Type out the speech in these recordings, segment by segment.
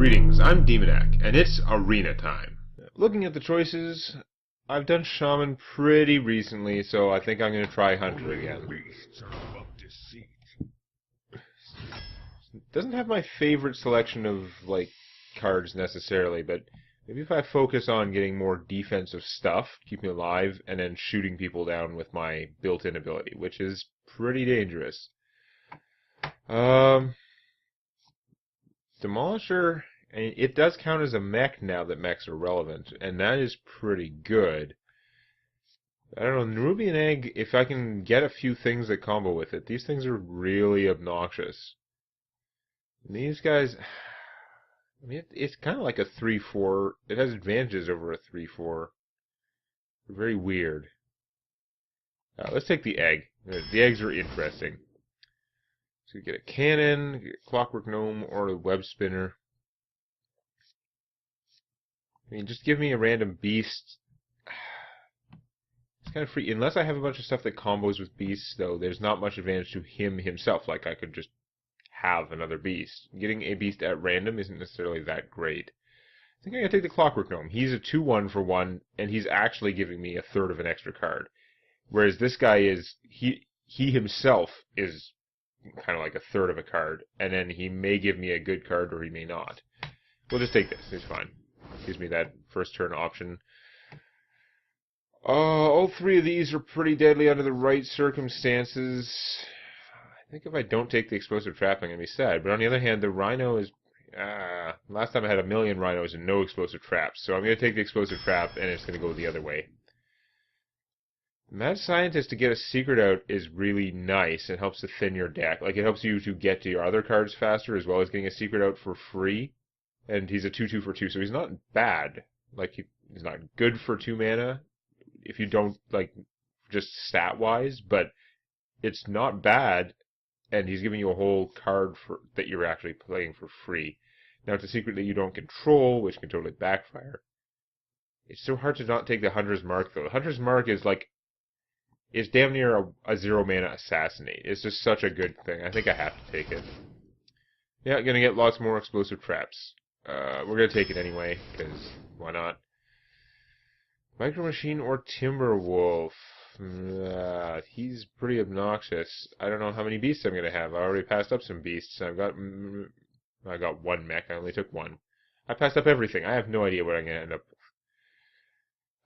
Greetings, I'm Demonac, and it's arena time. Looking at the choices, I've done Shaman pretty recently, so I think I'm going to try Hunter again. Doesn't have my favorite selection of, cards necessarily, but maybe if I focus on getting more defensive stuff, keep me alive, and then shooting people down with my built-in ability, which is pretty dangerous. Demolisher, it does count as a mech now that mechs are relevant, and that is pretty good. I don't know, Nerubian Egg, if I can get a few things that combo with it, these things are really obnoxious. And these guys, I mean, it's kind of like a 3-4. It has advantages over a 3-4. They're very weird. Let's take the egg. The eggs are interesting. So you get a cannon, get a clockwork gnome, or a web spinner. I mean, just give me a random beast. It's kind of free. Unless I have a bunch of stuff that combos with beasts, though, there's not much advantage to him himself. Like, I could just have another beast. Getting a beast at random isn't necessarily that great. I think I'm going to take the clockwork gnome. He's a 2-1 for 1, and he's actually giving me a third of an extra card. Whereas this guy is, he himself is kind of like a third of a card, and then he may give me a good card or he may not. We'll just take this. It's fine. Gives me that first turn option. All three of these are pretty deadly under the right circumstances. I think if I don't take the explosive trap, I'm going to be sad. But on the other hand, the rhino is... last time I had a million rhinos and no explosive traps. So I'm going to take the explosive trap, and it's going to go the other way. Mad Scientist to get a secret out is really nice. It helps to thin your deck. Like, it helps you to get to your other cards faster, as well as getting a secret out for free. And he's a 2-2 for 2, so he's not bad. Like, he's not good for 2 mana, if you don't, just stat-wise, but it's not bad, and he's giving you a whole card that you're actually playing for free. Now, it's a secret that you don't control, which can totally backfire. It's so hard to not take the Hunter's Mark, though. The Hunter's Mark is, it's damn near a 0-mana assassinate. It's just such a good thing. I think I have to take it. Yeah, gonna get lots more explosive traps. We're gonna take it anyway, because why not? Micro Machine or Timberwolf? He's pretty obnoxious. I don't know how many beasts I'm gonna have. I already passed up some beasts. I got one mech. I only took one. I passed up everything. I have no idea what I'm gonna end up.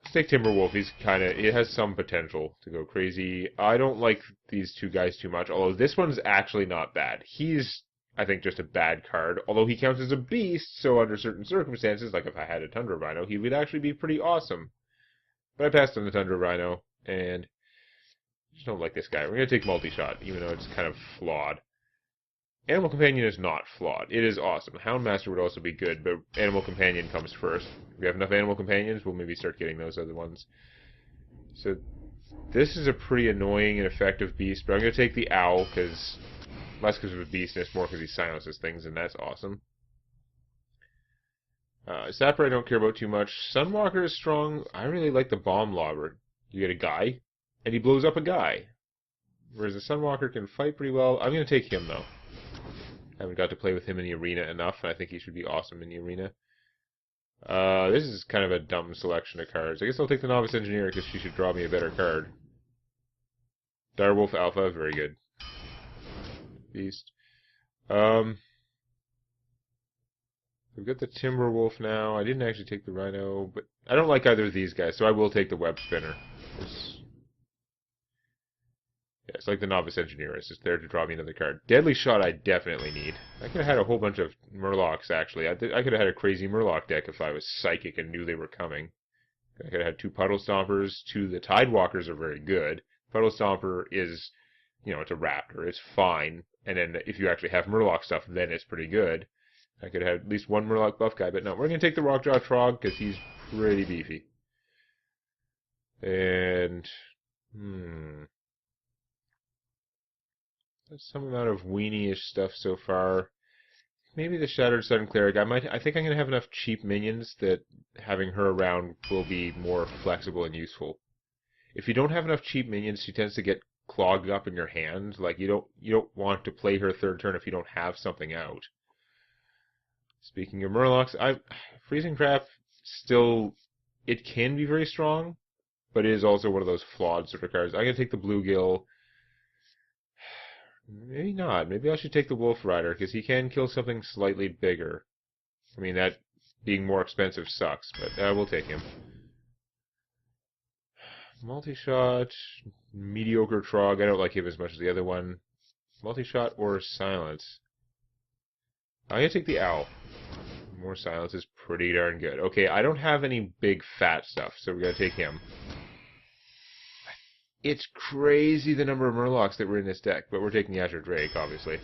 Let's take Timberwolf. He has some potential to go crazy. I don't like these two guys too much, although this one's actually not bad. He's, I think, just a bad card, although he counts as a beast, so under certain circumstances, like if I had a Tundra Rhino, he would actually be pretty awesome. But I passed on the Tundra Rhino, and I just don't like this guy. We're going to take Multi-Shot, even though it's kind of flawed. Animal Companion is not flawed. It is awesome. Houndmaster would also be good, but Animal Companion comes first. If we have enough Animal Companions, we'll maybe start getting those other ones. So this is a pretty annoying and effective beast, but I'm going to take the Owl, less because of a beast, and it's more because he silences things, and that's awesome. Sapper I don't care about too much. Sunwalker is strong. I really like the Bomb Lobber. You get a guy, and he blows up a guy. Whereas the Sunwalker can fight pretty well. I'm going to take him, though. I haven't got to play with him in the arena enough, and I think he should be awesome in the arena. This is kind of a dumb selection of cards. I guess I'll take the Novice Engineer, because she should draw me a better card. Direwolf Alpha, very good. Beast. We've got the Timberwolf now. I didn't actually take the Rhino, but I don't like either of these guys, so I will take the Web Spinner. It's like the Novice Engineer. It's just there to draw me another card. Deadly Shot I definitely need. I could have had a whole bunch of Murlocs, actually. I could have had a crazy Murloc deck if I was psychic and knew they were coming. I could have had 2 Puddle Stompers. 2 the Tidewalkers are very good. Puddle Stomper is, it's a raptor. It's fine. And then if you actually have Murloc stuff, then it's pretty good. I could have at least one Murloc buff guy, but no. We're going to take the Rockjaw Trog because he's pretty beefy. And, That's some amount of weenie-ish stuff so far. Maybe the Shattered Sun Cleric. I think I'm going to have enough cheap minions that having her around will be more flexible and useful. If you don't have enough cheap minions, she tends to get clogged up in your hand. Like, you don't want to play her third turn if you don't have something out. Speaking of Murlocs, Freezing Trap still, it can be very strong, but it is also one of those flawed sort of cards. I'm going to take the Bluegill. Maybe not. Maybe I should take the Wolf Rider, because he can kill something slightly bigger. I mean, that being more expensive sucks, but we'll take him. Multi-shot, mediocre Trog. I don't like him as much as the other one. Multi-shot or silence? I'm going to take the Owl. More silence is pretty darn good. Okay, I don't have any big fat stuff, so we're going to take him. It's crazy the number of Murlocs that were in this deck, but we're taking Azure Drake, obviously.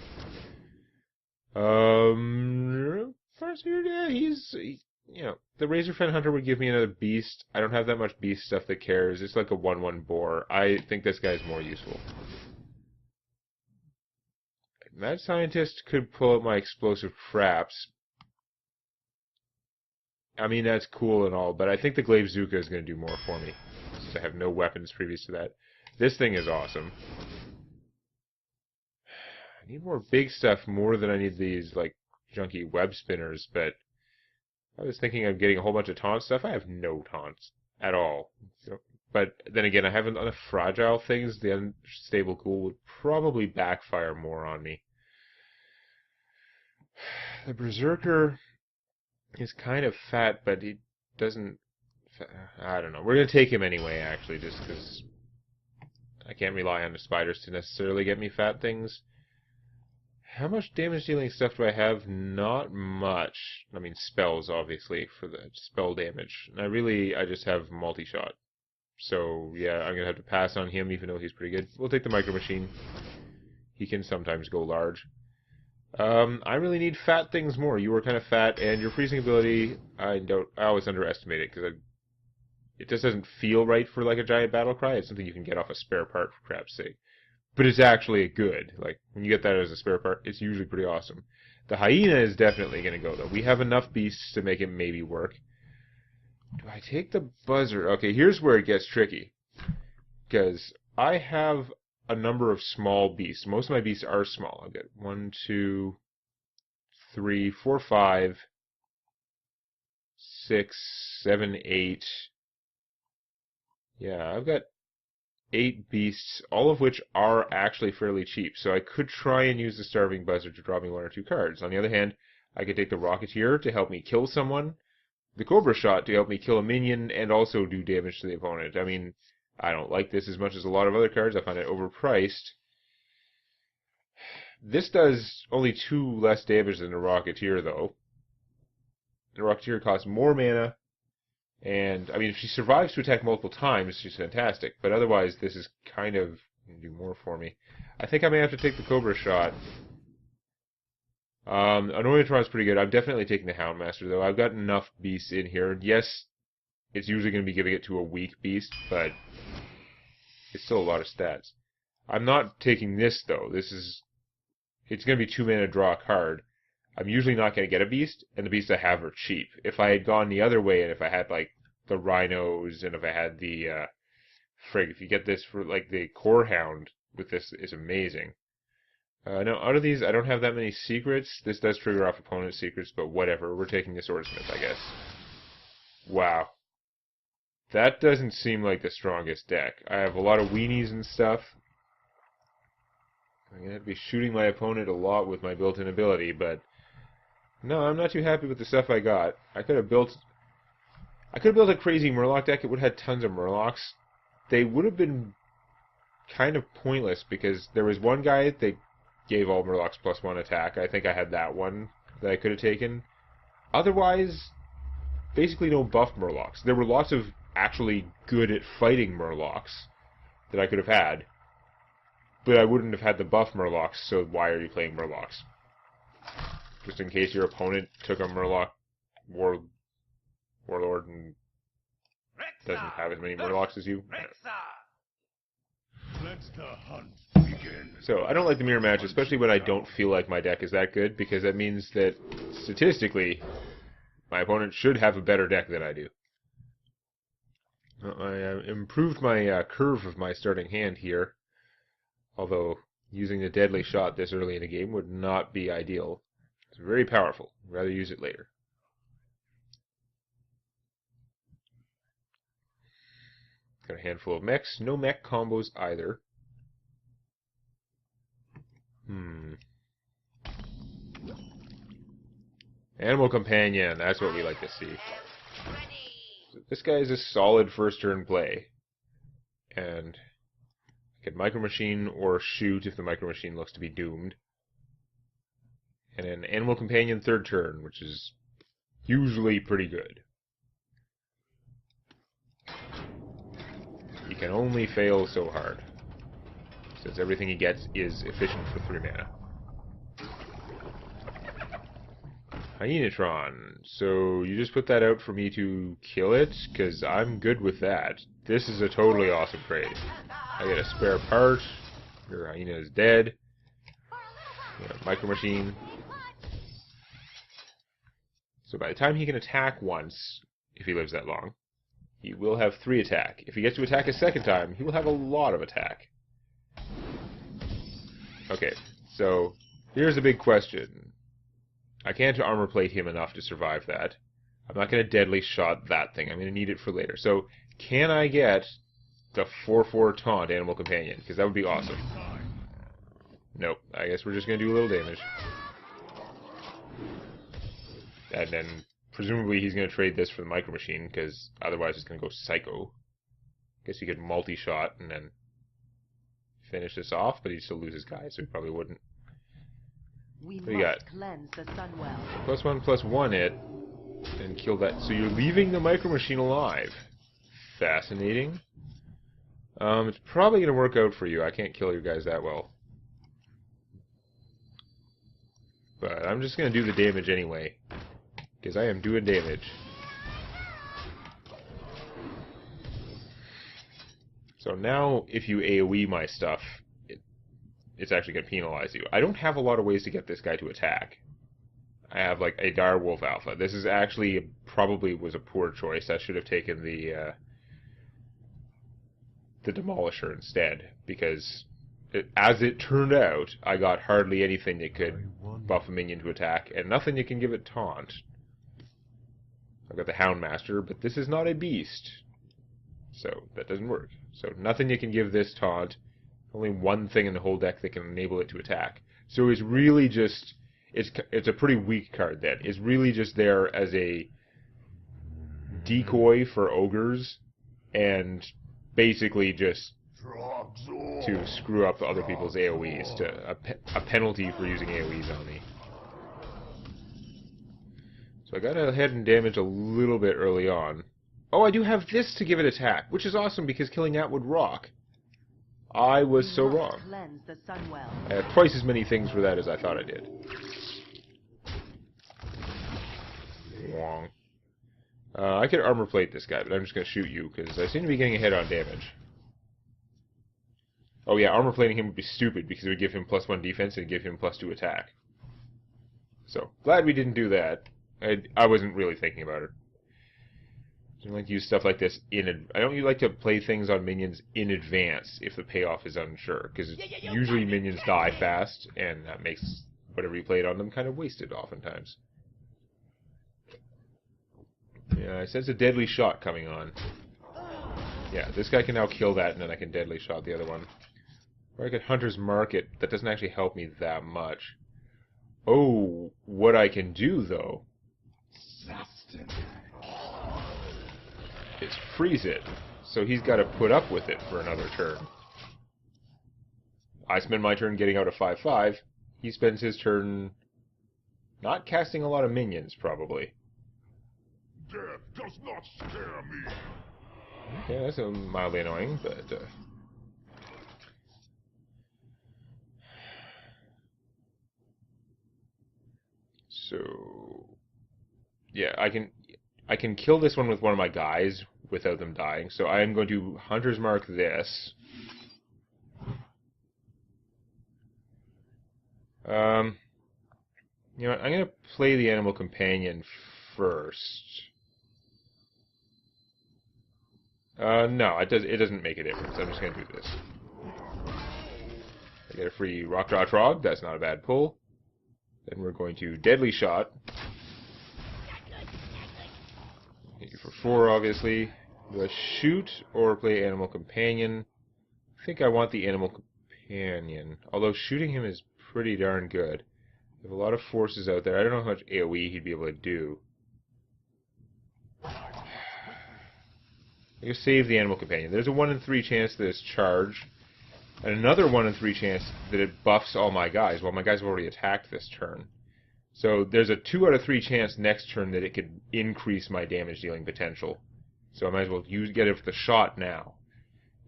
First here, yeah, you know, the Razorfen Hunter would give me another beast. I don't have that much beast stuff that cares. It's like a 1/1 boar. I think this guy's more useful. Mad Scientist could pull out my explosive traps. I mean, that's cool and all, but I think the Glaive Zuka is going to do more for me, since I have no weapons previous to that. This thing is awesome. I need more big stuff more than I need these, like, junky web spinners, but I was thinking of getting a whole bunch of taunt stuff. I have no taunts at all. But then again, I have enough fragile things. The unstable ghoul would probably backfire more on me. The Berserker is kind of fat, but he doesn't... I don't know. We're going to take him anyway, actually, just because I can't rely on the spiders to necessarily get me fat things. How much damage-dealing stuff do I have? Not much. I mean, spells, obviously, for the spell damage. And I just have multi-shot. So, yeah, I'm going to have to pass on him, even though he's pretty good. We'll take the Micro Machine. He can sometimes go large. I really need fat things more. You are kind of fat, and your freezing ability, I always underestimate it, because it just doesn't feel right for, like, a giant battle cry. It's something you can get off a spare part, for crap's sake. But it's actually good. Like, when you get that as a spare part, it's usually pretty awesome. The Hyena is definitely going to go, though. We have enough beasts to make it maybe work. Do I take the Buzzer? Okay, here's where it gets tricky. Because I have a number of small beasts. Most of my beasts are small. I've got 1, 2, 3, 4, 5, 6, 7, 8. Yeah, I've got 8 beasts, all of which are actually fairly cheap. So I could try and use the Starving Buzzard to draw me 1 or 2 cards. On the other hand, I could take the Rocketeer to help me kill someone, the Cobra Shot to help me kill a minion, and also do damage to the opponent. I mean, I don't like this as much as a lot of other cards. I find it overpriced. This does only 2 less damage than the Rocketeer, though. The Rocketeer costs more mana, and, I mean, if she survives to attack multiple times, she's fantastic. But otherwise, this is kind of going to do more for me. I think I may have to take the Cobra Shot. Annoyatron's pretty good. I'm definitely taking the Houndmaster, though. I've got enough beasts in here. Yes, it's usually going to be giving it to a weak beast, but it's still a lot of stats. I'm not taking this, though. It's going to be 2 mana draw a card. I'm usually not going to get a beast, and the beasts I have are cheap. If I had gone the other way, and if I had, like, the Rhinos, and if I had the, if you get this for, like, the Core Hound with this, is amazing. No, out of these, I don't have that many secrets. This does trigger off opponent's secrets, but whatever. We're taking the Swordsmith, I guess. Wow. That doesn't seem like the strongest deck. I have a lot of weenies and stuff. I'm going to have to be shooting my opponent a lot with my built-in ability, but no, I'm not too happy with the stuff I got. I could have built a crazy Murloc deck. It would have had tons of Murlocs. They would have been kind of pointless, because there was one guy that gave all Murlocs +1 attack. I think I had that one that I could have taken. Otherwise, basically no buff Murlocs. There were lots of actually good at fighting Murlocs that I could have had, but I wouldn't have had the buff Murlocs, so why are you playing Murlocs? Just in case your opponent took a Murloc Warlord and doesn't have as many Murlocs as you. Let the hunt begin. So, I don't like the mirror match, especially when I don't feel like my deck is that good, because that means that, statistically, my opponent should have a better deck than I do. I improved my curve of my starting hand here, although using the Deadly Shot this early in the game would not be ideal. It's very powerful. I'd rather use it later. Got a handful of mechs. No mech combos either. Animal Companion, that's what we like to see. So this guy is a solid first turn play. And I can Micro Machine or shoot if the Micro Machine looks to be doomed. And an Animal Companion third turn, which is usually pretty good. He can only fail so hard, since everything he gets is efficient for 3 mana. Hyenatron. So you just put that out for me to kill it? Because I'm good with that. This is a totally awesome trade. I get a spare part. Your hyena is dead. Micro Machine. So by the time he can attack once, if he lives that long, he will have 3 attack. If he gets to attack a second time, he will have a lot of attack. Okay, so here's a big question. I can't armor plate him enough to survive that. I'm not going to deadly shot that thing. I'm going to need it for later. So, can I get the 4/4 taunt Animal Companion? Because that would be awesome. Nope. I guess we're just going to do a little damage. And then, presumably, he's going to trade this for the Micro Machine, because otherwise it's going to go psycho. Guess he could multi-shot and then finish this off, but he'd still lose his guy, so he probably wouldn't. What do you got? Cleanse the Sunwell. +1/+1 it, and kill that. So you're leaving the Micro Machine alive. Fascinating. It's probably going to work out for you. I can't kill your guys that well. But I'm just going to do the damage anyway, because I am doing damage. So now, if you AoE my stuff, it's actually going to penalize you. I don't have a lot of ways to get this guy to attack. I have like a Direwolf Alpha. This is actually probably was a poor choice. I should have taken the Demolisher instead, because as it turned out, I got hardly anything that could buff a minion to attack, and nothing that can give it taunt. I've got the Houndmaster, but this is not a beast, so that doesn't work. So nothing you can give this taunt. Only one thing in the whole deck that can enable it to attack. So it's really just it's a pretty weak card then. It's really just there as a decoy for ogres, and basically just to screw up other people's AoEs, a penalty for using AoEs on me. So I got ahead and damage a little bit early on. Oh, I do have this to give it attack, which is awesome because killing that would rock. I was so wrong. I have twice as many things for that as I thought I did. Wrong. I could armor plate this guy, but I'm just going to shoot you because I seem to be getting ahead on damage. Oh yeah, armor plating him would be stupid because it would give him +1 defense and give him +2 attack. So, glad we didn't do that. I wasn't really thinking about it. I don't like to use stuff like this I don't like to play things on minions in advance if the payoff is unsure, because usually minions die fast, and that makes whatever you played on them kind of wasted oftentimes. Yeah, I sense a deadly shot coming on. Yeah, this guy can now kill that, and then I can deadly shot the other one. Or I could Hunter's Mark it. That doesn't actually help me that much. Oh, what I can do, though, is freeze it, so he's got to put up with it for another turn. I spend my turn getting out a 5/5. He spends his turn not casting a lot of minions, probably. Death does not scare me. Okay, that's mildly annoying, but so yeah, I can kill this one with one of my guys without them dying. So I am going to Hunter's Mark this. You know what, I'm going to play the Animal Companion first. No, it doesn't make a difference. I'm just going to do this. I get a free Rock Draw Trog. That's not a bad pull. Then we're going to Deadly Shot. Hit you for 4, obviously. Do I shoot or play Animal Companion? I think I want the Animal Companion. Although shooting him is pretty darn good. There's a lot of forces out there. I don't know how much AoE he'd be able to do. I guess save the Animal Companion. There's a 1 in 3 chance that it's charged. And another 1 in 3 chance that it buffs all my guys. Well, my guys have already attacked this turn. So there's a 2 out of 3 chance next turn that it could increase my damage dealing potential. So I might as well get it for the shot now.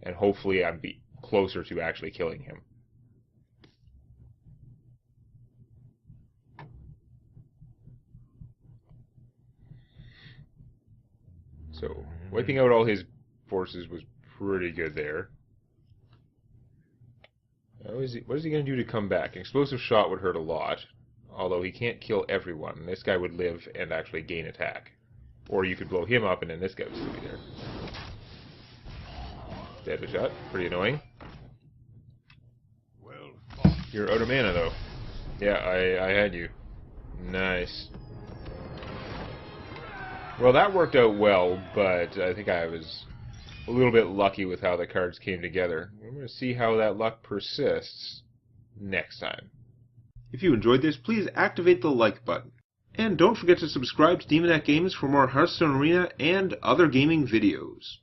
And hopefully I'm closer to actually killing him. So wiping out all his forces was pretty good there. What is he going to do to come back? An explosive shot would hurt a lot, although he can't kill everyone. This guy would live and actually gain attack. Or you could blow him up and then this guy would still be there. Deadly shot. Pretty annoying. You're out of mana, though. Yeah, I had you. Nice. Well, that worked out well, but I think I was a little bit lucky with how the cards came together. I'm going to see how that luck persists next time. If you enjoyed this, please activate the like button. And don't forget to subscribe to Demonet Games for more Hearthstone Arena and other gaming videos.